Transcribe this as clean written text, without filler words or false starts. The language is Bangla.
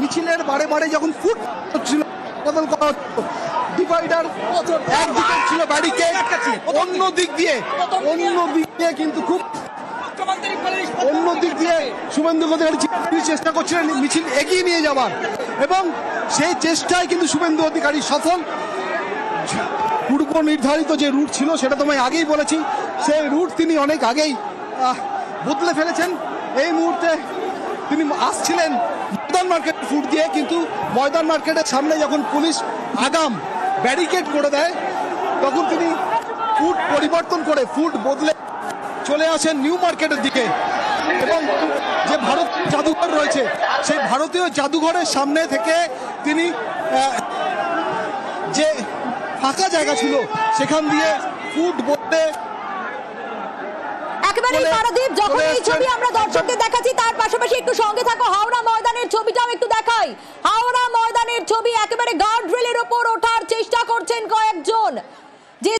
মিছিলের বারে বারে যখন ফুট হচ্ছিল বদল করা হচ্ছিল, ডিভাইডার একদিকে ছিল ব্যারিকেড, অন্য দিক দিয়ে কিন্তু খুব অন্য দিক দিয়ে শুভেন্দু অধিকারী চেষ্টা করছিলেন মিছিল এগিয়ে নিয়ে যাবার, এবং সেই চেষ্টায় কিন্তু শুভেন্দু অধিকারী সফল। পূর্ব নির্ধারিত যে রুট ছিল সেটা তোমায় আগেই বলেছি, সেই রুট তিনি অনেক আগেই বদলে ফেলেছেন। এই মুহূর্তে তিনি আসছিলেন ময়দান মার্কেট ফুট দিয়ে, কিন্তু ময়দান মার্কেটের সামনে যখন পুলিশ আগাম ব্যারিকেড করে দেয় তখন তিনি ফুট পরিবর্তন করে ফুট বদলে চলে আসেন নিউ মার্কেটের দিকে, এবং যে ভারত জাদুঘর রয়েছে সেই ভারতীয় জাদুঘরের সামনে থেকে তিনি যে ফাঁকা জায়গা ছিল সেখান দিয়ে ফুট বদলে একেবারে পারাদীপ, যখন এই ছবি আমরা দর্শকদের দেখাচ্ছি তার পাশাপাশি একটু সঙ্গে থাকো, হাওড়া ময়দানের ছবিটাও একটু দেখাই। হাওড়া ময়দানের ছবি, একেবারে গার্ড রেলের ওপর ওঠার চেষ্টা করছেন কয়েকজন।